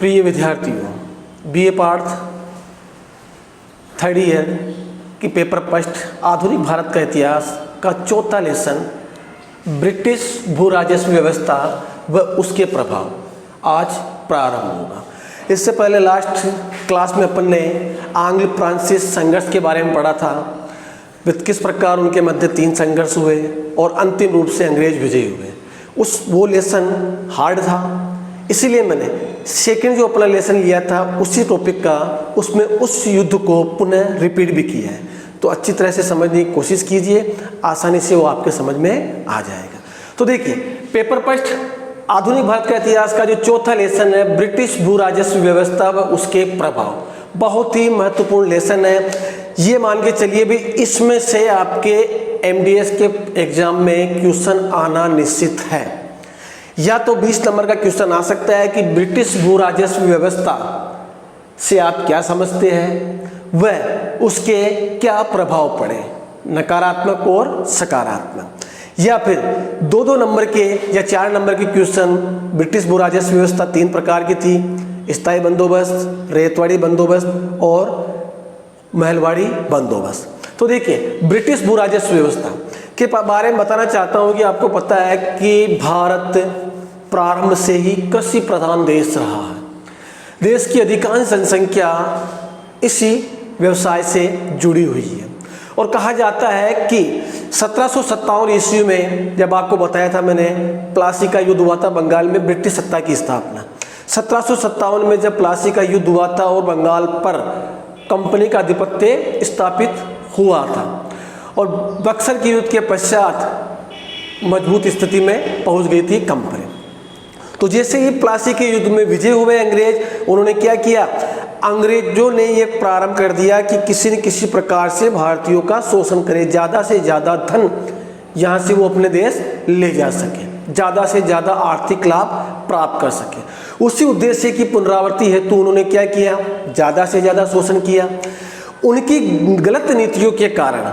प्रिय विद्यार्थियों, BA part third year की पेपर फर्स्ट आधुनिक भारत का इतिहास का चौथा लेसन ब्रिटिश भू राजस्व व्यवस्था व उसके प्रभाव आज प्रारंभ होगा। इससे पहले लास्ट क्लास में अपन ने आंग्ल फ्रांसीस संघर्ष के बारे में पढ़ा था, किस प्रकार उनके मध्य 3 संघर्ष हुए और अंतिम रूप से अंग्रेज विजयी हुए। वो लेसन हार्ड था, इसीलिए मैंने सेकंड जो अपना लेसन लिया था उसी टॉपिक का, उसमें उस युद्ध को पुनः रिपीट भी किया है। तो अच्छी तरह से समझने की कोशिश कीजिए, आसानी से वो आपके समझ में आ जाएगा। तो देखिए, पेपर फर्स्ट आधुनिक भारत का इतिहास का जो चौथा लेसन है ब्रिटिश भू राजस्व व्यवस्था व उसके प्रभाव, बहुत ही महत्वपूर्ण लेसन है। ये मान के चलिए भी इसमें से आपके एमडीएस के एग्जाम में क्वेश्चन आना निश्चित है। या तो 20 नंबर का क्वेश्चन आ सकता है कि ब्रिटिश भू राजस्व व्यवस्था से आप क्या समझते हैं वह उसके क्या प्रभाव पड़े, नकारात्मक और सकारात्मक। या फिर 2-2 नंबर के या 4 नंबर के क्वेश्चन, ब्रिटिश भू राजस्व व्यवस्था 3 प्रकार की थी, स्थायी बंदोबस्त, रेतवाड़ी बंदोबस्त और महलवाड़ी बंदोबस्त। तो देखिए, ब्रिटिश भू राजस्व व्यवस्था के बारे में बताना चाहता हूं कि आपको पता है कि भारत प्रारंभ से ही कृषि प्रधान देश रहा है। देश की अधिकांश जनसंख्या इसी व्यवसाय से जुड़ी हुई है और कहा जाता है कि 1757 ईस्वी में, जब आपको बताया था मैंने, प्लासी का युद्ध हुआ था बंगाल में राष्ट्रीय सत्ता की स्थापना। 1757 में जब प्लासी का युद्ध हुआ था और बंगाल पर कंपनी का आधिपत्य स्थापित हुआ था और बक्सर के युद्ध के पश्चात मजबूत स्थिति में पहुंच गई थी कंपनी। तो जैसे ही प्लासी के युद्ध में विजय हुए अंग्रेज, उन्होंने क्या किया, अंग्रेजों ने ये प्रारंभ कर दिया कि किसी न किसी प्रकार से भारतीयों का शोषण करे, ज़्यादा से ज़्यादा धन यहाँ से वो अपने देश ले जा सके, ज़्यादा से ज़्यादा आर्थिक लाभ प्राप्त कर सके। उसी उद्देश्य की पुनरावृत्ति हेतु उन्होंने क्या किया, ज़्यादा से ज़्यादा शोषण किया। उनकी गलत नीतियों के कारण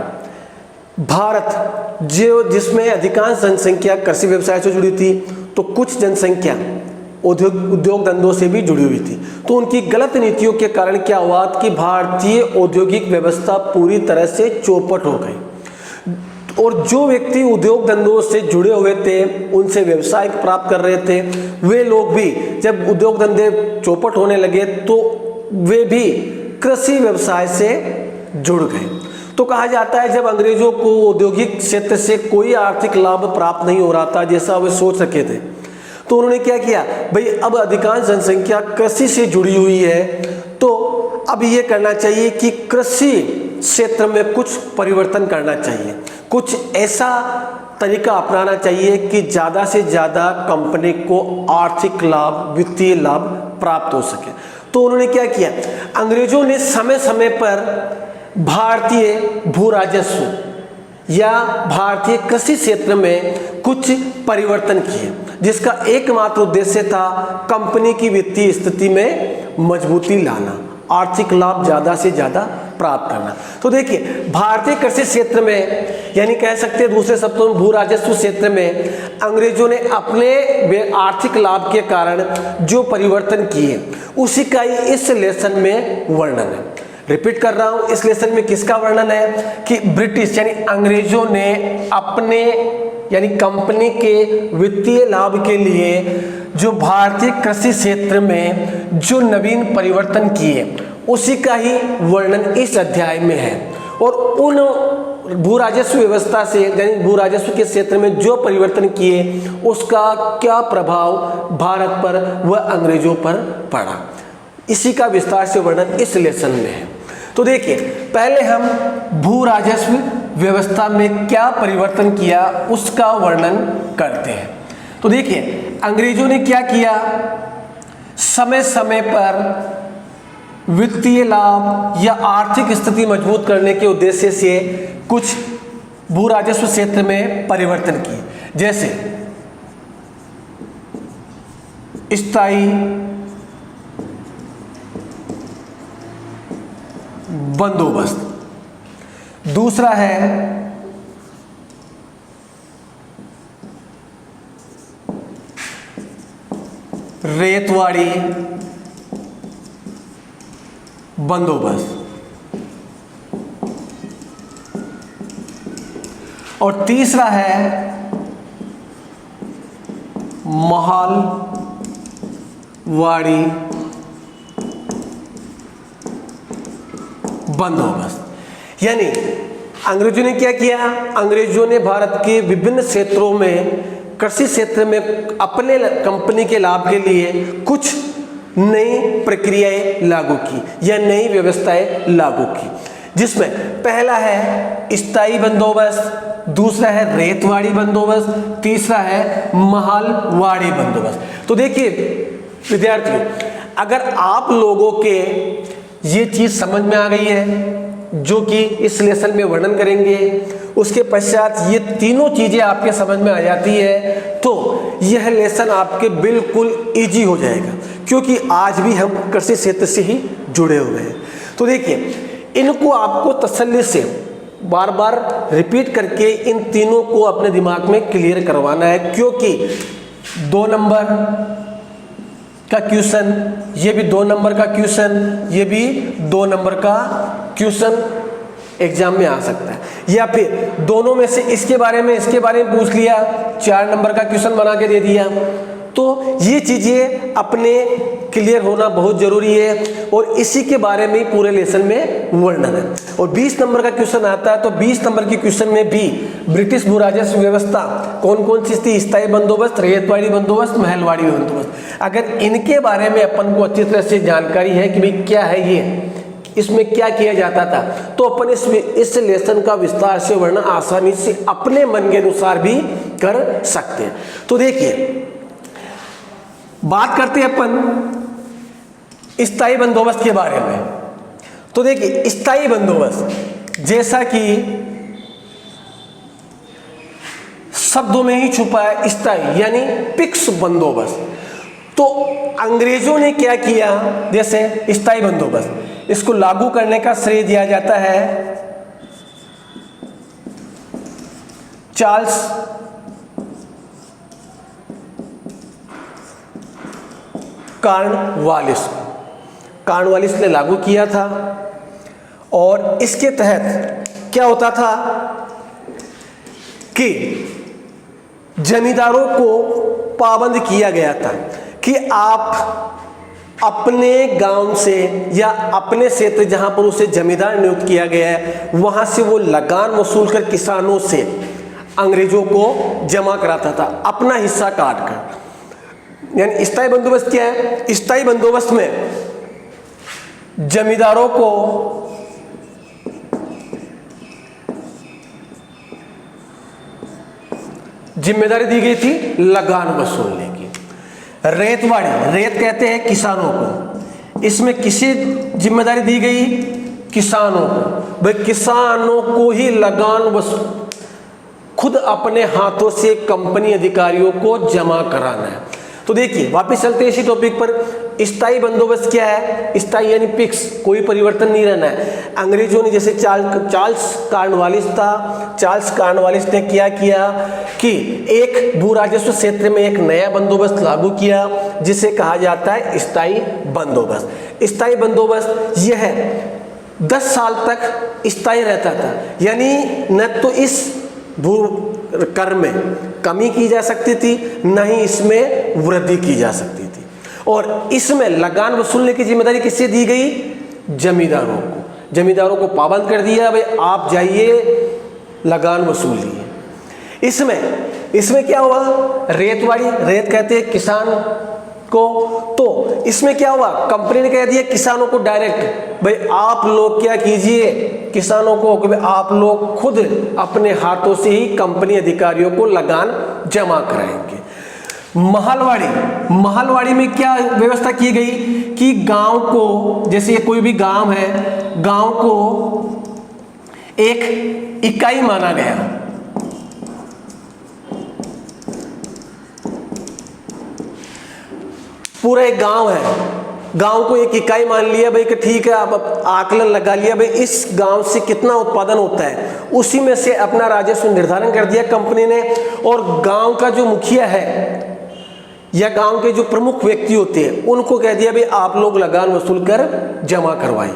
भारत जिसमें अधिकांश जनसंख्या कृषि व्यवसाय से जुड़ी थी, तो कुछ जनसंख्या उद्योग धंधों से भी जुड़ी हुई थी। तो उनकी गलत नीतियों के कारण क्या हुआ कि भारतीय औद्योगिक व्यवस्था पूरी तरह से चौपट हो गई और जो व्यक्ति उद्योग धंधों से जुड़े हुए थे, उनसे व्यवसाय प्राप्त कर रहे थे, वे लोग भी जब उद्योग धंधे चौपट होने लगे तो वे भी कृषि व्यवसाय से जुड़ गए। तो कहा जाता है जब अंग्रेजों को औद्योगिक क्षेत्र से कोई आर्थिक लाभ प्राप्त नहीं हो रहा था जैसा वे सोच रखे थे, तो उन्होंने क्या किया, भाई अब अधिकांश जनसंख्या कृषि से जुड़ी हुई है, तो अब ये करना चाहिए कि कृषि क्षेत्र में कुछ परिवर्तन करना चाहिए, कुछ ऐसा तरीका अपनाना चाहिए कि ज़्यादा से ज़्यादा कंपनी को आर्थिक लाभ, वित्तीय लाभ प्राप्त हो सके। तो उन्होंने क्या किया, अंग्रेजों ने समय समय पर भारतीय भू राजस्व या भारतीय कृषि क्षेत्र में कुछ परिवर्तन किए, जिसका एकमात्र उद्देश्य था कंपनी की वित्तीय स्थिति में मजबूती लाना, आर्थिक लाभ ज़्यादा से ज़्यादा प्राप्त करना। तो देखिए, भारतीय कृषि क्षेत्र में, यानी कह सकते हैं दूसरे शब्दों में भू राजस्व क्षेत्र में, अंग्रेजों ने अपने आर्थिक लाभ के कारण जो परिवर्तन किए उसी का ही इस लेसन में वर्णन है। रिपीट कर रहा हूं, इस लेसन में किसका वर्णन है कि ब्रिटिश यानी अंग्रेजों ने अपने यानी कंपनी के वित्तीय लाभ के लिए जो भारतीय कृषि क्षेत्र में जो नवीन परिवर्तन किए उसी का ही वर्णन इस अध्याय में है। और उन भू राजस्व व्यवस्था से यानी भू राजस्व के क्षेत्र में जो परिवर्तन किए उसका क्या प्रभाव भारत पर व अंग्रेजों पर पड़ा, इसी का विस्तार से वर्णन इस लेसन में है। तो देखिए, पहले हम भू राजस्व व्यवस्था में क्या परिवर्तन किया उसका वर्णन करते हैं। तो देखिए, अंग्रेजों ने क्या किया, समय समय पर वित्तीय लाभ या आर्थिक स्थिति मजबूत करने के उद्देश्य से कुछ भू राजस्व क्षेत्र में परिवर्तन किए, जैसे स्थायी बंदोबस्त, दूसरा है रेतवाड़ी बंदोबस्त। और तीसरा है महलवाड़ी बंदोबस्त। यानी अंग्रेजों ने क्या किया, अंग्रेजों ने भारत के विभिन्न क्षेत्रों में कृषि क्षेत्र में अपने कंपनी के लाभ के लिए कुछ नई प्रक्रियाएं लागू की या नई व्यवस्थाएं लागू की, जिसमें पहला है स्थायी बंदोबस्त, दूसरा है रेतवाड़ी बंदोबस्त, तीसरा है महलवाड़ी बंदोबस्त। तो देखिए विद्यार्थियों, अगर आप लोगों के ये चीज समझ में आ गई है जो कि इस लेसन में वर्णन करेंगे, उसके पश्चात ये तीनों चीजें आपके समझ में आ जाती है, तो यह लेसन आपके बिल्कुल इजी हो जाएगा, क्योंकि आज भी हम कृषि क्षेत्र से ही जुड़े हुए हैं। तो देखिए, इनको आपको तसल्ली से बार बार रिपीट करके इन तीनों को अपने दिमाग में क्लियर करवाना है, क्योंकि 2 नंबर का क्वेश्चन, ये भी 2 नंबर का क्वेश्चन, ये भी 2 नंबर का क्वेश्चन एग्जाम में आ सकता है, या फिर दोनों में से इसके बारे में पूछ लिया, 4 नंबर का क्वेश्चन बना के दे दिया। तो ये चीजें अपने क्लियर होना बहुत जरूरी है, और इसी के बारे में पूरे लेसन में वर्णन है। और 20 नंबर का क्वेश्चन आता है, तो 20 नंबर के क्वेश्चन में भी ब्रिटिश भू राजस्व व्यवस्था कौन कौन सी थी, स्थायी बंदोबस्त, रैयतवाड़ी बंदोबस्त, महलवाड़ी बंदोबस्त, अगर इनके बारे में अपन को अच्छी तरह से जानकारी है कि भाई क्या है ये, इसमें क्या किया जाता था, तो अपन इस लेसन का विस्तार से वर्णन आसानी से अपने मन के अनुसार भी कर सकते हैं। तो देखिए, बात करते हैं अपन स्थायी बंदोबस्त के बारे में। तो देखिए, स्थायी बंदोबस्त जैसा कि शब्दों में ही छुपा है, स्थायी यानी फिक्स बंदोबस्त। तो अंग्रेजों ने क्या किया, जैसे स्थायी बंदोबस्त, इसको लागू करने का श्रेय दिया जाता है चार्ल्स कॉर्नवालिस ने लागू किया था। और इसके तहत क्या होता था कि जमींदारों को पाबंद किया गया था कि आप अपने गांव से या अपने क्षेत्र जहां पर उसे जमींदार नियुक्त किया गया है, वहां से वो लगान वसूल कर किसानों से अंग्रेजों को जमा कराता था अपना हिस्सा काट कर। यानी स्थायी बंदोबस्त क्या है, स्थायी बंदोबस्त में जमींदारों को जिम्मेदारी दी गई थी लगान वसूलने की। रेतवाड़ी, रेत कहते हैं किसानों को, इसमें किसी जिम्मेदारी दी गई, किसानों को। भाई किसानों को ही लगान वसूल खुद अपने हाथों से कंपनी अधिकारियों को जमा कराना है। तो देखिए, वापस चलते हैं इसी टॉपिक पर। स्थायी बंदोबस्त क्या है, स्थायी यानी फिक्स, कोई परिवर्तन नहीं रहना है। अंग्रेजों ने, जैसे चार्ल्स कॉर्नवालिस था, चार्ल्स कॉर्नवालिस ने क्या किया कि एक भू राजस्व क्षेत्र में एक नया बंदोबस्त लागू किया, जिसे कहा जाता है स्थायी बंदोबस्त। स्थायी बंदोबस्त यह 10 साल तक स्थायी रहता था, यानी न तो इस भू कर में कमी की जा सकती थी, न ही इसमें वृद्धि की जा सकती थी। और इसमें लगान वसूलने की जिम्मेदारी किससे दी गई, जमींदारों को। जमींदारों को पाबंद कर दिया, भाई आप जाइए लगान वसूलिए। इसमें क्या हुआ, रेतवाड़ी, रेत कहते हैं किसान को, तो इसमें क्या हुआ, कंपनी ने कह दिया किसानों को डायरेक्ट, भाई आप लोग क्या कीजिए, किसानों को कि आप लोग खुद अपने हाथों से ही कंपनी अधिकारियों को लगान जमा कराएंगे। महलवाड़ी में क्या व्यवस्था की गई कि गांव को, जैसे ये कोई भी गांव है, गांव को एक इकाई माना गया। पूरा एक गांव है, गांव को एक इकाई मान लिया भाई कि ठीक है, आप आकलन लगा लिया भाई इस गांव से कितना उत्पादन होता है, उसी में से अपना राजस्व निर्धारण कर दिया कंपनी ने। और गांव का जो मुखिया है या गांव के जो प्रमुख व्यक्ति होते हैं उनको कह दिया भाई आप लोग लगान वसूल कर जमा करवाइए।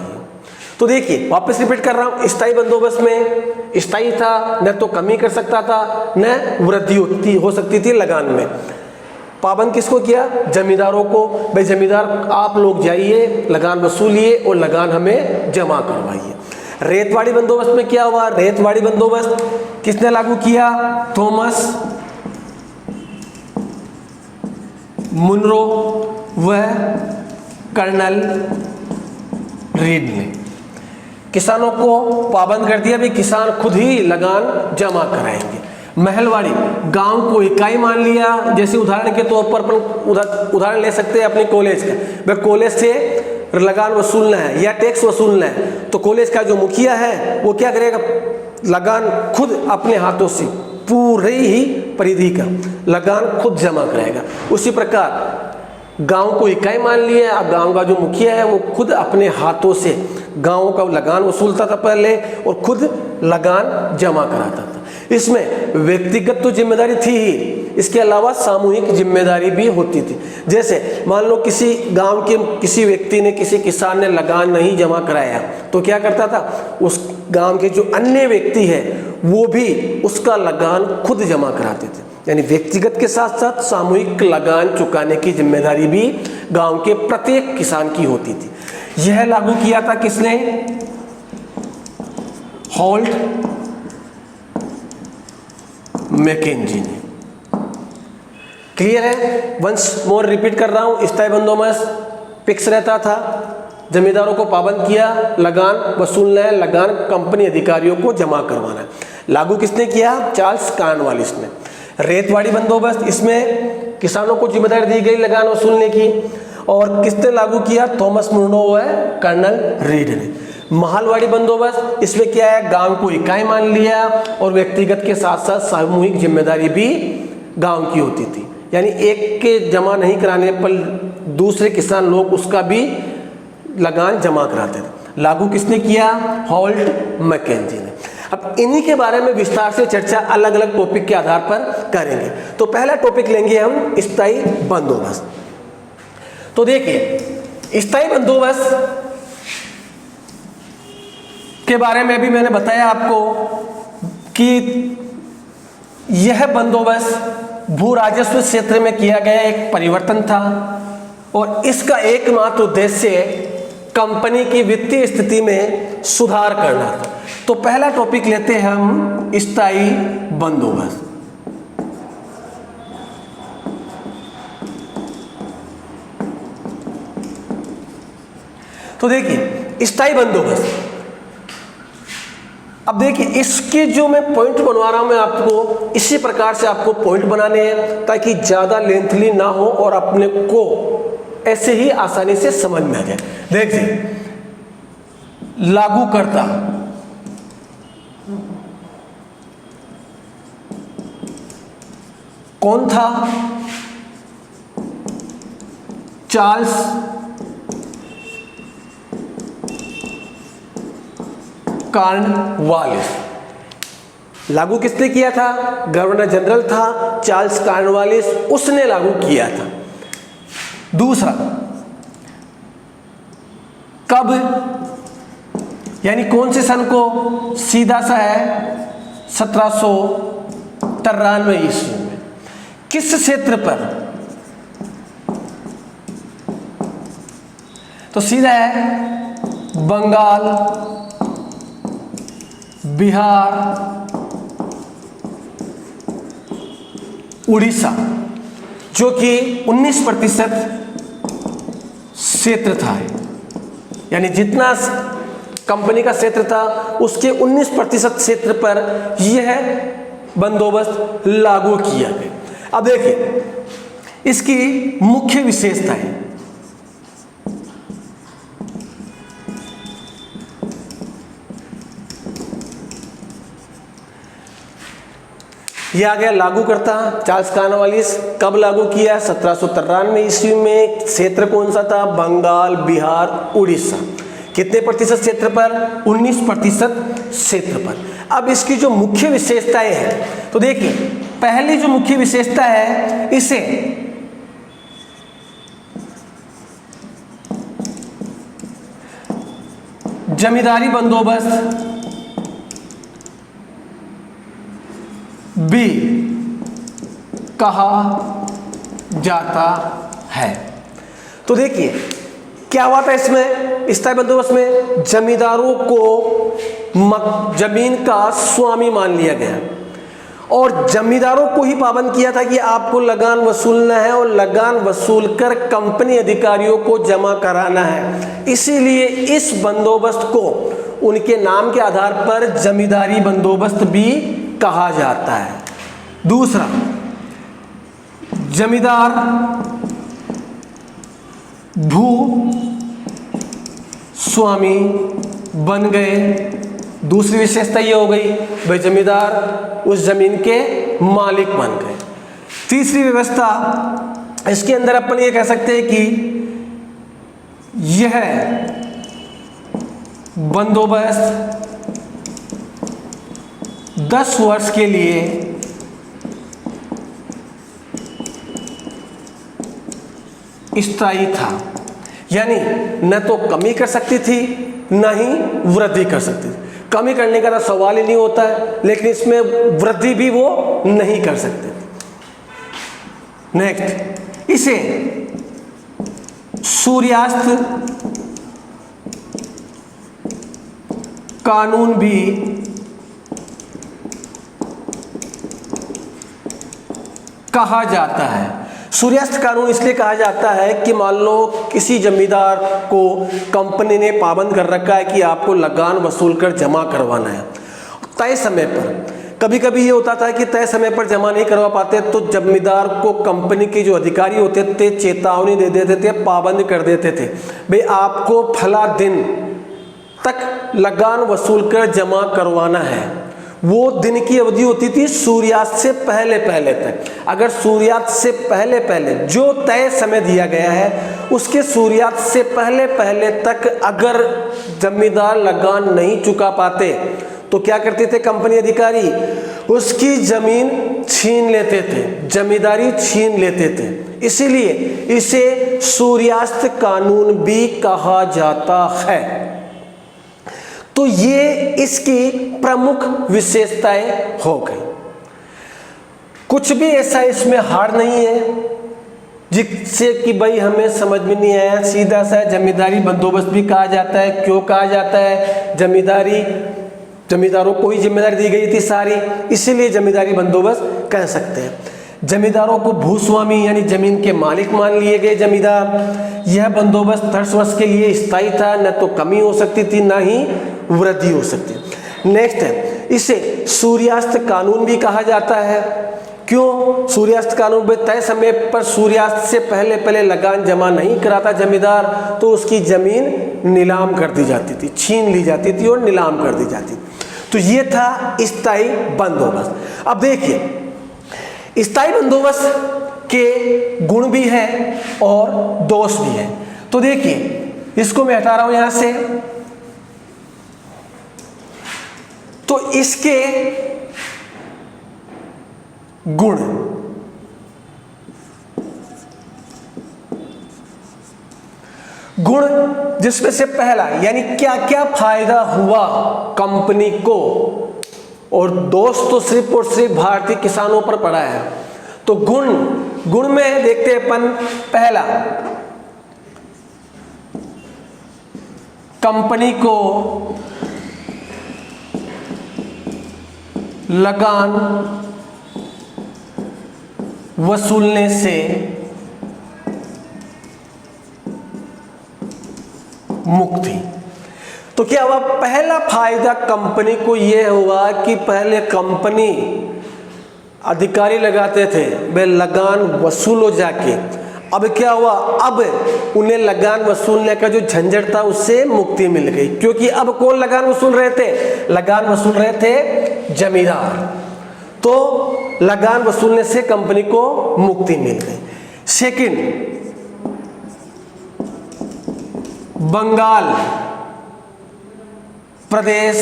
तो देखिए वापस रिपीट कर रहा हूं, स्थायी बंदोबस्त में स्थायी था, न तो कमी कर सकता था न वृद्धि हो सकती थी लगान में। पाबंद किसको किया? जमींदारों को। भाई जमींदार आप लोग जाइए लगान वसूलिए और लगान हमें जमा करवाइए। रेतवाड़ी बंदोबस्त में क्या हुआ? रेतवाड़ी बंदोबस्त किसने लागू किया? थॉमस मुनरो व कर्नल रीड ने किसानों को पाबंद कर दिया, भी किसान खुद ही लगान जमा कराएंगे। महलवाड़ी गांव को इकाई मान लिया, जैसे उदाहरण के तौर पर उदाहरण ले सकते हैं अपने कॉलेज का। भाई कॉलेज से लगान वसूलना है या टैक्स वसूलना है तो कॉलेज का जो मुखिया है वो क्या करेगा? लगान खुद अपने हाथों से पूरी ही परिधि का लगान खुद जमा कराएगा। उसी प्रकार गांव को इकाई मान लिया, अब गांव का जो मुखिया है वो खुद अपने हाथों से गांव का लगान वसूलता था पहले और खुद लगान जमा कराता था। इसमें व्यक्तिगत तो जिम्मेदारी थी ही, इसके अलावा सामूहिक जिम्मेदारी भी होती थी। जैसे मान लो किसी गांव के किसी व्यक्ति ने, किसी किसान ने लगान नहीं जमा कराया तो क्या करता था? उस गांव के जो अन्य व्यक्ति है वो भी उसका लगान खुद जमा कराते थे। यानी व्यक्तिगत के साथ साथ सामूहिक लगान चुकाने की जिम्मेदारी भी गांव के प्रत्येक किसान की होती थी। यह लागू किया था किसने? हॉल्ट मैकेंजी ने। क्लियर है? वंस मोर रिपीट कर रहा हूं, स्थायी बंदोबस्त फिक्स रहता था, जमींदारों को पाबंद किया, लगान वसूलना है, लगान कंपनी अधिकारियों को जमा करवाना है। लागू किसने किया? चार्ल्स कॉर्नवालिस ने। रेतवाड़ी बंदोबस्त, इसमें किसानों को जिम्मेदारी दी गई लगान वसूलने की, और किसने लागू किया? थॉमस मुनरो व कर्नल रीड ने। महलवाड़ी बंदोबस्त, इसमें क्या है? गांव को इकाई मान लिया और व्यक्तिगत के साथ साथ सामूहिक जिम्मेदारी भी गांव की होती थी। यानी एक के जमा नहीं कराने पर दूसरे किसान लोग उसका भी लगान जमा कराते थे। लागू किसने किया? हॉल्ट मैकेंजी ने। अब इन्हीं के बारे में विस्तार से चर्चा अलग अलग टॉपिक के आधार पर करेंगे। तो पहला टॉपिक लेंगे हम स्थायी बंदोबस्त। तो देखिए स्थायी बंदोबस्त के बारे में भी मैंने बताया आपको कि यह बंदोबस्त भू राजस्व क्षेत्र में किया गया एक परिवर्तन था और इसका एकमात्र उद्देश्य कंपनी की वित्तीय स्थिति में सुधार करना था। तो पहला टॉपिक लेते हैं हम स्थायी बंदोबस्त। तो देखिए स्थायी बंदोबस्त, अब देखिए इसके जो मैं पॉइंट बनवा रहा हूं मैं आपको इसी प्रकार से आपको पॉइंट बनाने हैं ताकि ज्यादा लेंथली ना हो और अपने को ऐसे ही आसानी से समझ में आ जाए। देखिए लागूकर्ता, कौन था? Charles Cornwallis. लागू किसने किया था? गवर्नर जनरल था चार्ल्स कॉर्नवालिस, उसने लागू किया था। दूसरा, कब यानी कौन से सन को? सीधा सा है 1793 ईस्वी में। किस क्षेत्र पर? तो सीधा है बंगाल, बिहार, उड़ीसा, जो कि 19% क्षेत्र था। यानी जितना कंपनी का क्षेत्र था उसके 19% क्षेत्र पर यह बंदोबस्त लागू किया गया। अब देखिए इसकी मुख्य विशेषताएं। यह आ गया लागूकर्ता चार्ल्स कॉर्नवालिस। कब लागू किया? 1793 ईस्वी में। क्षेत्र कौन सा था? बंगाल, बिहार, उड़ीसा। कितने प्रतिशत क्षेत्र पर? 19% क्षेत्र पर। अब इसकी जो मुख्य विशेषताएं हैं तो देखिए पहली जो मुख्य विशेषता है, इसे जमींदारी बंदोबस्त भी कहा जाता है। तो देखिए क्या हुआ था इसमें, स्थायी बंदोबस्त में जमींदारों को जमीन का स्वामी मान लिया गया और जमींदारों को ही पाबंद किया था कि आपको लगान वसूलना है और लगान वसूल कर कंपनी अधिकारियों को जमा कराना है। इसीलिए इस बंदोबस्त को उनके नाम के आधार पर जमींदारी बंदोबस्त भी कहा जाता है। दूसरा, जमींदार भू स्वामी बन गए। दूसरी विशेषता ये हो गई भाई जमींदार उस जमीन के मालिक बन गए। तीसरी व्यवस्था इसके अंदर अपन ये कह सकते हैं कि यह बंदोबस्त 10 वर्ष के लिए स्थायी था, यानी न तो कमी कर सकती थी न ही वृद्धि कर सकती थी। कमी करने का तो सवाल ही नहीं होता है, लेकिन इसमें वृद्धि भी वो नहीं कर सकते। नेक्स्ट, इसे सूर्यास्त कानून भी कहा जाता है। सूर्यास्त कानून इसलिए कहा जाता है कि मान लो किसी जमींदार को कंपनी ने पाबंद कर रखा है कि आपको लगान वसूल कर जमा करवाना है तय समय पर। कभी कभी ये होता था कि तय समय पर जमा नहीं करवा पाते तो जमींदार को कंपनी के जो अधिकारी होते थे चेतावनी दे देते थे, पाबंद कर देते थे, भाई आपको फला दिन तक लगान वसूल कर जमा करवाना है। वो दिन की अवधि होती थी सूर्यास्त से पहले पहले तक। अगर सूर्यास्त से पहले पहले जो तय समय दिया गया है उसके सूर्यास्त से पहले पहले तक अगर जमींदार लगान नहीं चुका पाते तो क्या करते थे कंपनी अधिकारी, उसकी जमीन छीन लेते थे, जमींदारी छीन लेते थे। इसीलिए इसे सूर्यास्त कानून भी कहा जाता है। तो ये इसकी प्रमुख विशेषताएं हो गई। कुछ भी ऐसा इसमें हार्ड नहीं है जिससे कि भाई हमें समझ में नहीं आया। सीधा सा जमींदारी बंदोबस्त भी कहा जाता है। क्यों कहा जाता है? जमींदारों को ही जिम्मेदारी दी गई थी सारी, इसीलिए जमींदारी बंदोबस्त कह सकते हैं। जमींदारों को भूस्वामी यानी जमीन के मालिक मान लिए गए जमींदार। यह बंदोबस्त 10 वर्ष के लिए स्थायी था, न तो कमी हो सकती थी न ही वृद्धि हो सकती। नेक्स्ट है, इसे सूर्यास्त कानून भी कहा जाता है। क्यों? सूर्यास्त कानून में तय समय पर सूर्यास्त से पहले पहले लगान जमा नहीं कराता जमींदार तो उसकी जमीन नीलाम कर दी जाती थी, छीन ली जाती थी और नीलाम कर दी जाती थी। तो ये था स्थायी बंदोबस्त। अब देखिए स्थायी बंदोबस्त के गुण भी हैं और दोष भी हैं। तो देखिए इसको मैं हटा रहा हूं यहां से। तो इसके गुण, जिसमें से पहला यानी क्या क्या फायदा हुआ कंपनी को, और दोष तो सिर्फ और सिर्फ भारतीय किसानों पर पड़ा है। तो गुण में देखते हैं अपन। पहला, कंपनी को लगान वसूलने से मुक्ति। तो क्या हुआ? पहला फायदा कंपनी को यह हुआ कि पहले कंपनी अधिकारी लगाते थे, वे लगान वसूल हो जाके। अब क्या हुआ? अब उन्हें लगान वसूलने का जो झंझट था उससे मुक्ति मिल गई, क्योंकि अब कौन लगान वसूल रहे थे? लगान वसूल रहे थे जमींदार। तो लगान वसूलने से कंपनी को मुक्ति मिल गई। सेकंड, बंगाल प्रदेश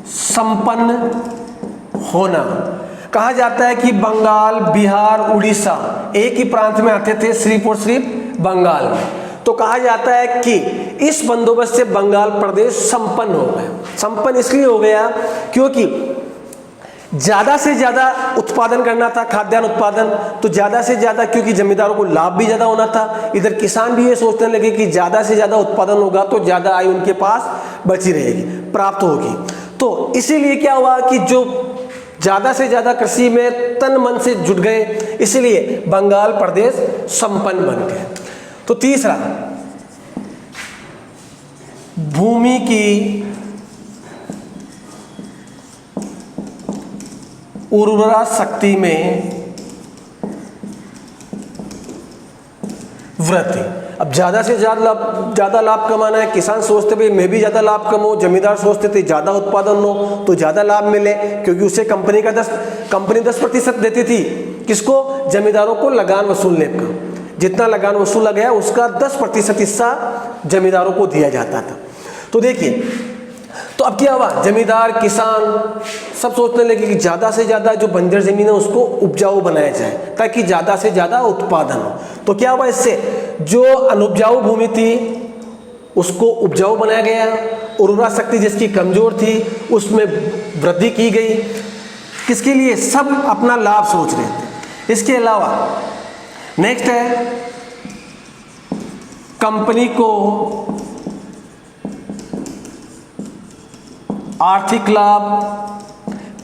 संपन्न होना। कहा जाता है कि बंगाल, बिहार, उड़ीसा एक ही प्रांत में आते थे, सिर्फ और सिर्फ बंगाल में। तो कहा जाता है कि इस बंदोबस्त से बंगाल प्रदेश संपन्न हो गया। संपन्न इसलिए हो गया क्योंकि ज़्यादा से ज़्यादा उत्पादन करना था, खाद्यान्न उत्पादन, तो ज़्यादा से ज़्यादा, क्योंकि जमींदारों को लाभ भी ज़्यादा होना था, इधर किसान भी ये सोचने लगे कि ज़्यादा से ज़्यादा उत्पादन होगा तो ज़्यादा आय उनके पास बची रहेगी, प्राप्त होगी। तो इसीलिए क्या हुआ कि जो ज़्यादा से ज़्यादा कृषि में तन मन से जुट गए, इसलिए बंगाल प्रदेश संपन्न बन गए। तो तीसरा, भूमि की उर्वरा शक्ति में वृद्धि। अब ज़्यादा से ज़्यादा लाभ कमाना है, किसान सोचते भाई मैं भी ज़्यादा लाभ कमाऊँ, जमींदार सोचते थे ज़्यादा उत्पादन हो तो ज़्यादा लाभ मिले, क्योंकि उसे कंपनी 10% देती थी, किसको? जमींदारों को लगान वसूलने का। जितना लगान वसूला गया उसका 10% हिस्सा जमींदारों को दिया जाता था। तो देखिए, तो अब क्या हुआ, जमींदार किसान सब सोचने लगे कि ज़्यादा से ज़्यादा जो बंजर ज़मीन है उसको उपजाऊ बनाया जाए ताकि ज़्यादा से ज़्यादा उत्पादन हो। तो क्या हुआ, इससे जो अनुपजाऊ भूमि थी उसको उपजाऊ बनाया गया, उर्वरा शक्ति जिसकी कमज़ोर थी उसमें वृद्धि की गई। किसके लिए? सब अपना लाभ सोच रहे थे। इसके अलावा नेक्स्ट है, कंपनी को आर्थिक लाभ।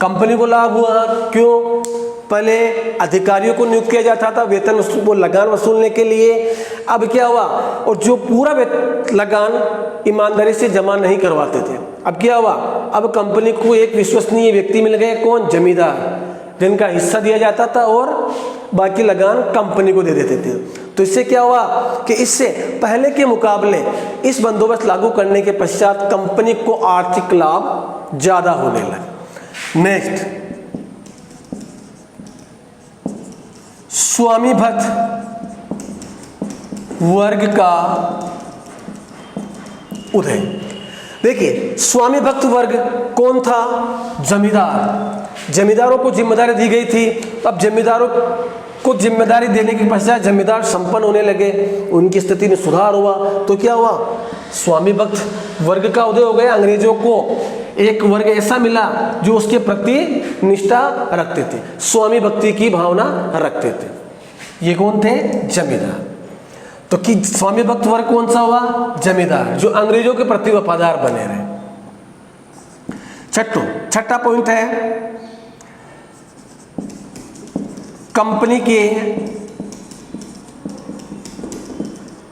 कंपनी को लाभ हुआ, क्यों? पहले अधिकारियों को नियुक्त किया जाता था वेतन वो लगान वसूलने के लिए। अब क्या हुआ, और जो पूरा लगान ईमानदारी से जमा नहीं करवाते थे, अब क्या हुआ, अब कंपनी को एक विश्वसनीय व्यक्ति मिल गए, कौन? जमींदार, जिनका हिस्सा दिया जाता था और बाकी लगान कंपनी को दे देते थे। तो इससे क्या हुआ कि इससे पहले के मुकाबले इस बंदोबस्त लागू करने के पश्चात कंपनी को आर्थिक लाभ ज़्यादा होने लगे। नेक्स्ट, स्वामीभक्त वर्ग का उदय। देखिए, स्वामीभक्त वर्ग कौन था? जमींदार। जमींदारों को जिम्मेदारी दी गई थी। अब जमींदारों को जिम्मेदारी देने के पश्चात जमींदार संपन्न होने लगे, उनकी स्थिति में सुधार हुआ। तो क्या हुआ, स्वामीभक्त वर्ग का उदय हो गया। अंग्रेजों को एक वर्ग ऐसा मिला जो उसके प्रति निष्ठा रखते थे, स्वामी भक्ति की भावना रखते थे। ये कौन थे? जमींदार। तो कि स्वामी भक्त वर्ग कौन सा हुआ? जमींदार, जो अंग्रेजों के प्रति वफादार बने रहे। छठा पॉइंट है, कंपनी के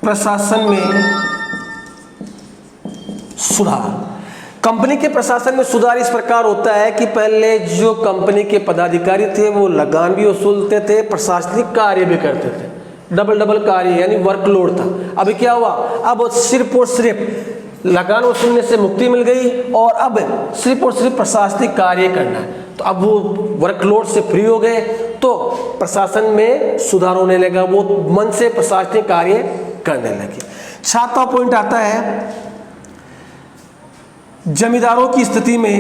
प्रशासन में सुधार। कंपनी के प्रशासन में सुधार इस प्रकार होता है कि पहले जो कंपनी के पदाधिकारी थे वो लगान भी वसूलते थे, प्रशासनिक कार्य भी करते थे, डबल कार्य यानी वर्कलोड था। अभी क्या हुआ, अब सिर्फ और सिर्फ लगान वसूलने से मुक्ति मिल गई और अब सिर्फ और सिर्फ प्रशासनिक कार्य करना है। तो अब वो वर्कलोड से फ्री हो गए, तो प्रशासन में सुधार होने लगा, वो मन से प्रशासनिक कार्य करने लगे। 7वां पॉइंट आता है, जमींदारों की स्थिति में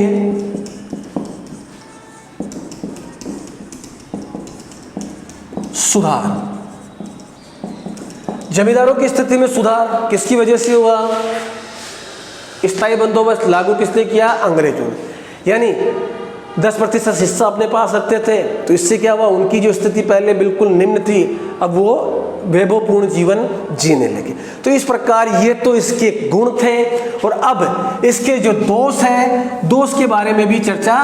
सुधार। जमींदारों की स्थिति में सुधार किसकी वजह से हुआ? स्थायी बंदोबस्त लागू किसने किया? अंग्रेजों ने। यानी 10% हिस्सा अपने पास रखते थे, तो इससे क्या हुआ, उनकी जो स्थिति पहले बिल्कुल निम्न थी अब वो वैभवपूर्ण जीवन जीने लगे। तो इस प्रकार ये तो इसके गुण थे, और अब इसके जो दोष हैं, दोष के बारे में भी चर्चा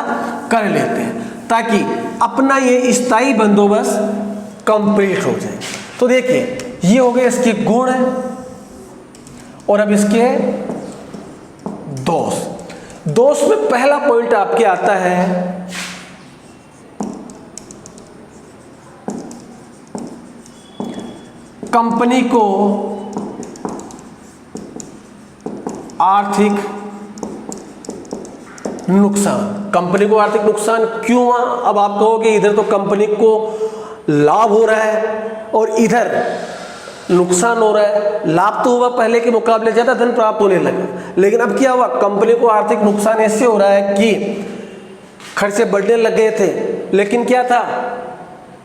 कर लेते हैं ताकि अपना ये स्थायी बंदोबस्त कंप्लीट हो जाए। तो देखिए, ये हो गए इसके गुण और अब इसके दोष। दोष में पहला पॉइंट आपके आता है कंपनी को आर्थिक नुकसान। कंपनी को आर्थिक नुकसान क्यों हुआ? अब आप कहोगे इधर तो कंपनी को लाभ हो रहा है और इधर नुकसान हो रहा है। लाभ तो हुआ, पहले के मुकाबले ज़्यादा धन प्राप्त होने लगा, लेकिन अब क्या हुआ, कंपनी को आर्थिक नुकसान ऐसे हो रहा है कि खर्चे बढ़ने लग गए थे, लेकिन क्या था,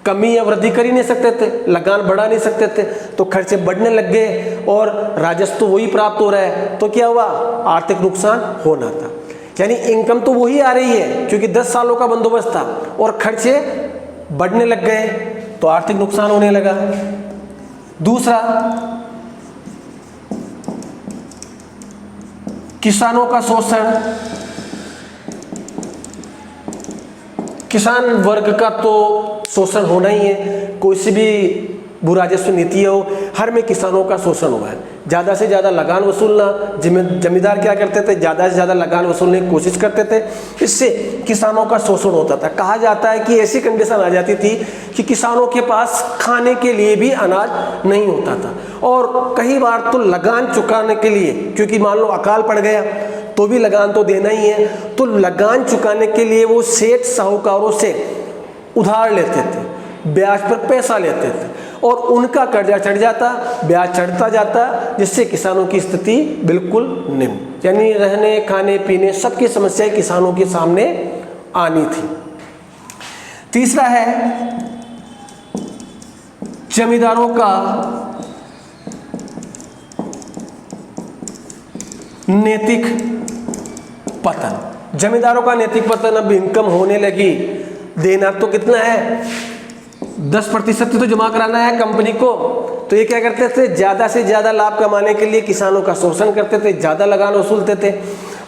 कमी या वृद्धि कर ही नहीं सकते थे, लगान बढ़ा नहीं सकते थे, तो खर्चे बढ़ने लग गए और राजस्व तो वही प्राप्त हो रहा है, तो क्या हुआ, आर्थिक नुकसान होना था। यानी इनकम तो वही आ रही है क्योंकि 10 सालों का बंदोबस्त था और खर्चे बढ़ने लग गए तो आर्थिक नुकसान होने लगा। दूसरा, किसानों का शोषण। किसान वर्ग का तो शोषण होना ही है, कोई सी भी भू राजस्व नीति हो, हर में किसानों का शोषण हुआ है। ज़्यादा से ज़्यादा लगान वसूलना, जमींदार क्या करते थे, ज़्यादा से ज़्यादा लगान वसूलने की कोशिश करते थे, इससे किसानों का शोषण होता था। कहा जाता है कि ऐसी कंडीशन आ जाती थी कि किसानों के पास खाने के लिए भी अनाज नहीं होता था और कई बार तो लगान चुकाने के लिए, क्योंकि मान लो अकाल पड़ गया तो भी लगान तो देना ही है, तो लगान चुकाने के लिए वो सेठ साहूकारों से उधार लेते थे, ब्याज पर पैसा लेते थे और उनका कर्जा चढ़ जाता, ब्याज चढ़ता जाता, जिससे किसानों की स्थिति बिल्कुल निम्न, यानी रहने खाने पीने सबकी समस्याएं किसानों के सामने आनी थी। तीसरा है जमींदारों का नैतिक पतन। जमींदारों का नैतिक पतन, अब इनकम होने लगी, देना तो कितना है, 10% तो जमा कराना है कंपनी को, तो ये क्या करते थे, ज़्यादा से ज़्यादा लाभ कमाने के लिए किसानों का शोषण करते थे, ज़्यादा लगान वसूलते थे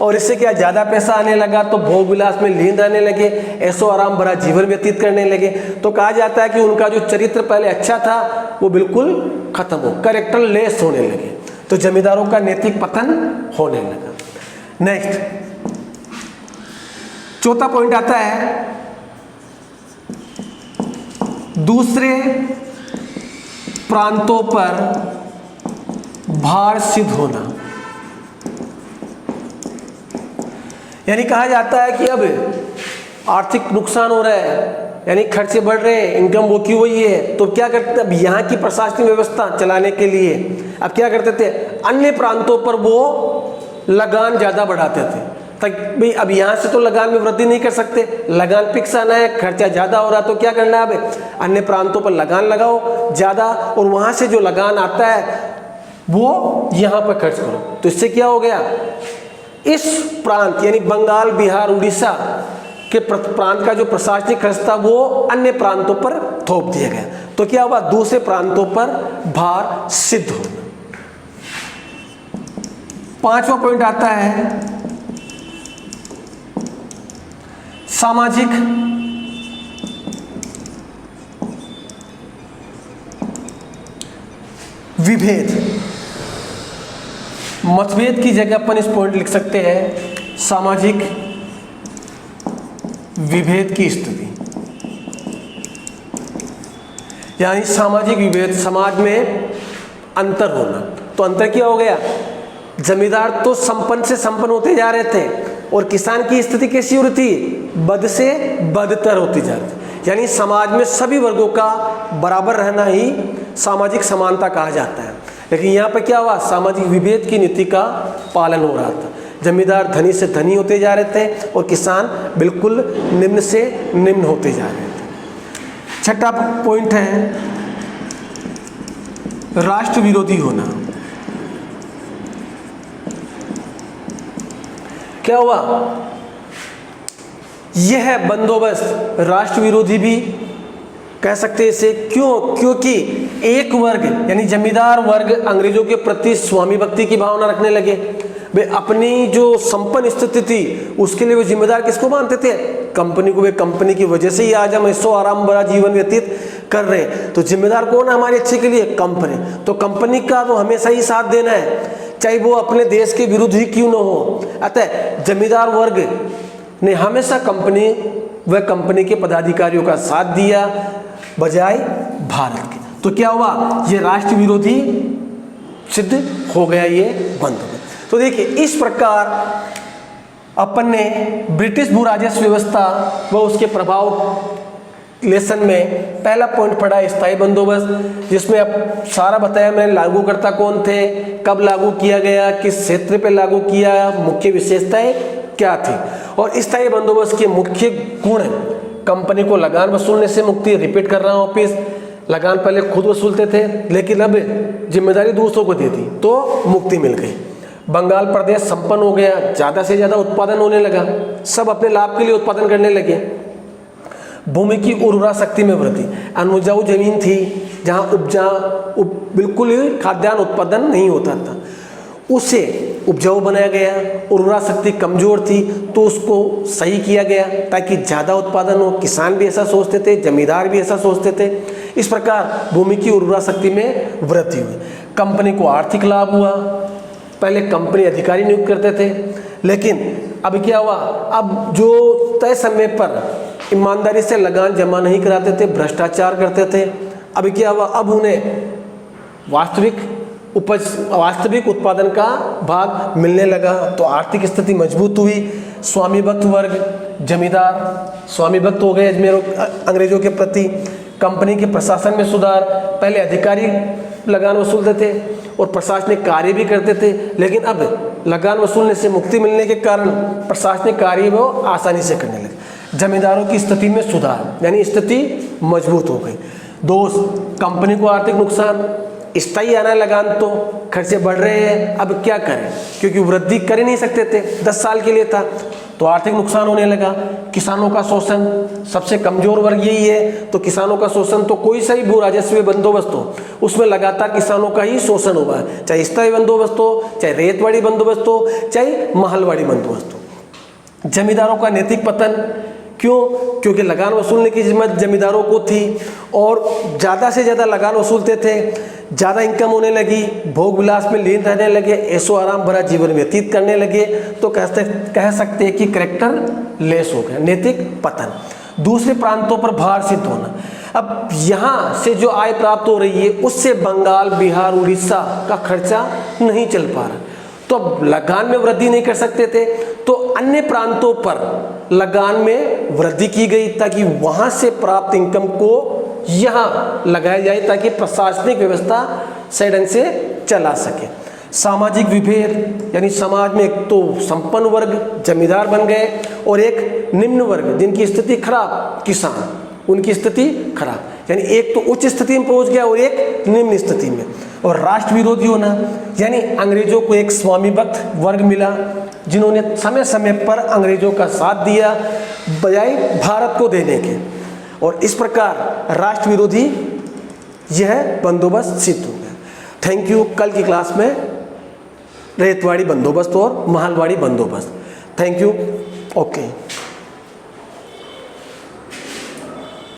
और इससे क्या, ज़्यादा पैसा आने लगा तो भोग विलास में लीन रहने लगे, ऐशो आराम भरा जीवन व्यतीत करने लगे। तो कहा जाता है कि उनका जो चरित्र पहले अच्छा था वो बिल्कुल खत्म हो, कैरेक्टर लेस होने लगे, तो जमींदारों का नैतिक पतन होने लगा। नेक्स्ट, चौथा पॉइंट आता है दूसरे प्रांतों पर भार सिद्ध होना। यानी कहा जाता है कि अब आर्थिक नुकसान हो रहा है, यानी खर्चे बढ़ रहे हैं, इनकम वो की वही है, तो क्या करते, अब यहाँ की प्रशासनिक व्यवस्था चलाने के लिए अब क्या करते थे, अन्य प्रांतों पर वो लगान ज़्यादा बढ़ाते थे, तक भाई अब यहाँ से तो लगान में वृद्धि नहीं कर सकते, लगान फिक्स आना है, खर्चा ज़्यादा हो रहा, तो क्या करना है, अब अन्य प्रांतों पर लगान लगाओ ज़्यादा और वहाँ से जो लगान आता है वो यहाँ पर खर्च करो। तो इससे क्या हो गया, इस प्रांत यानी बंगाल, बिहार, उड़ीसा के प्रांत का जो प्रशासनिक खर्च था वो अन्य प्रांतों पर थोप दिया गया। तो क्या हुआ, दूसरे प्रांतों पर भार सिद्ध होना। पांचवा पॉइंट आता है सामाजिक विभेद। मतभेद की जगह अपन इस पॉइंट लिख सकते हैं सामाजिक विभेद की स्थिति, यानी सामाजिक विभेद, समाज में अंतर होना। तो अंतर क्या हो गया, जमींदार तो संपन्न से संपन्न होते जा रहे थे और किसान की स्थिति कैसी हो रही थी, बद से बदतर होती जा रही थी। यानी समाज में सभी वर्गों का बराबर रहना ही सामाजिक समानता कहा जाता है। लेकिन यहाँ पर क्या हुआ, सामाजिक विभेद की नीति का पालन हो रहा था। जमींदार धनी से धनी होते जा रहे थे और किसान बिल्कुल निम्न से निम्न होते जा रहे थे। छठा पॉइंट है राष्ट्र विरोधी होना। क्या हुआ, यह बंदोबस्त राष्ट्र विरोधी भी कह सकते हैं इसे, क्यों, क्योंकि एक वर्ग यानी जमींदार वर्ग अंग्रेजों के प्रति स्वामी भक्ति की भावना रखने लगे। वे अपनी जो संपन्न स्थिति थी उसके लिए वे जिम्मेदार किसको मानते थे, कंपनी को। वे कंपनी की वजह से ही आज हम ऐसो आराम भरा जीवन व्यतीत कर रहे हैं। तो जिम्मेदार कौन है हमारे अच्छे के लिए, कंपनी। तो कंपनी का तो हमेशा ही साथ देना है, चाहे वो अपने देश के विरुद्ध ही क्यों न हो। अतः जमींदार वर्ग ने हमेशा कंपनी व कंपनी के पदाधिकारियों का साथ दिया बजाय भारत के। तो क्या हुआ, ये राष्ट्र विरोधी सिद्ध हो गया ये बंदोबस्त। तो देखिए इस प्रकार अपन ने ब्रिटिश भू राजस्व व्यवस्था व उसके प्रभाव लेसन में पहला पॉइंट पढ़ा स्थायी बंदोबस्त, जिसमें अब सारा बताया मैंने, लागूकर्ता कौन थे, कब लागू किया गया, किस क्षेत्र पे लागू किया, मुख्य विशेषताएं क्या थी और स्थायी बंदोबस्त के मुख्य गुण कंपनी को लगान वसूलने से मुक्ति। रिपीट कर रहा हूँ ऑफिस, लगान पहले खुद वसूलते थे लेकिन अब जिम्मेदारी दूसरों को दे दी तो मुक्ति मिल गई। बंगाल प्रदेश संपन्न हो गया, ज़्यादा से ज़्यादा उत्पादन होने लगा, सब अपने लाभ के लिए उत्पादन करने लगे। भूमि की उर्वरा शक्ति में वृद्धि, अनउपजाऊ जमीन थी जहाँ बिल्कुल ही खाद्यान्न उत्पादन नहीं होता था, उसे उपजाऊ बनाया गया। उर्वरा शक्ति कमज़ोर थी तो उसको सही किया गया ताकि ज़्यादा उत्पादन हो। किसान भी ऐसा सोचते थे, जमींदार भी ऐसा सोचते थे। इस प्रकार भूमि की उर्वरा शक्ति में वृद्धि हुई। कंपनी को आर्थिक लाभ हुआ। पहले कंपनी अधिकारी नियुक्त करते थे लेकिन अब क्या हुआ, अब जो तय समय पर ईमानदारी से लगान जमा नहीं कराते थे, भ्रष्टाचार करते थे, अब क्या हुआ, अब उन्हें वास्तविक उत्पादन का भाग मिलने लगा तो आर्थिक स्थिति मजबूत हुई। स्वामी भक्त वर्ग, जमींदार स्वामी भक्त हो गए अंग्रेजों के प्रति। कंपनी के प्रशासन में सुधार, पहले अधिकारी लगान वसूलते थे और प्रशासनिक कार्य भी करते थे लेकिन अब लगान वसूलने से मुक्ति मिलने के कारण प्रशासनिक कार्य वो आसानी से करने लगे। जमींदारों की स्थिति में सुधार, यानी स्थिति मजबूत हो गई। दोस्त, कंपनी को आर्थिक नुकसान, स्थायी आना लगान तो खर्चे बढ़ रहे हैं, अब क्या करें क्योंकि वृद्धि कर ही नहीं सकते थे, 10 साल के लिए था तो आर्थिक नुकसान होने लगा। किसानों का शोषण, सबसे कमजोर वर्ग यही है तो किसानों का शोषण, तो कोई सा ही भू राजस्व बंदोबस्त हो उसमें लगातार किसानों का ही शोषण हुआ है, चाहे स्थायी बंदोबस्त हो, चाहे रेतवाड़ी बंदोबस्त हो, चाहे महलवाड़ी बंदोबस्त हो। जमींदारों का नैतिक पतन, क्यों? क्योंकि लगान वसूलने की जिम्मेदारी जमींदारों को थी और ज़्यादा से ज़्यादा लगान वसूलते थे, ज़्यादा इनकम होने लगी, भोग विलास में लीन रहने लगे, ऐशो आराम भरा जीवन व्यतीत करने लगे तो कह सकते हैं कि कैरेक्टर लेस हो गया, नैतिक पतन। दूसरे प्रांतों पर भार सिद्ध होना, अब यहाँ से जो आय प्राप्त हो रही है उससे बंगाल, बिहार, उड़ीसा का खर्चा नहीं चल पा रहा तो अब लगान में वृद्धि नहीं कर सकते थे तो अन्य प्रांतों पर लगान में वृद्धि की गई ताकि वहां से प्राप्त इनकम को यहाँ लगाया जाए ताकि प्रशासनिक व्यवस्था सही ढंग से चला सके। सामाजिक विभेद, यानी समाज में एक तो संपन्न वर्ग जमींदार बन गए और एक निम्न वर्ग जिनकी स्थिति खराब, किसान, उनकी स्थिति खराब, यानी एक तो उच्च स्थिति में पहुंच गया और एक निम्न स्थिति में। और राष्ट्र विरोधी होना, यानी अंग्रेजों को एक स्वामी भक्त वर्ग मिला जिन्होंने समय समय पर अंग्रेजों का साथ दिया बजाय भारत को देने के, और इस प्रकार राष्ट्र विरोधी यह बंदोबस्त सिद्ध हो गया। Thank you. कल की क्लास में रेतवाड़ी बंदोबस्त और महलवाड़ी बंदोबस्त। Thank you. ओके।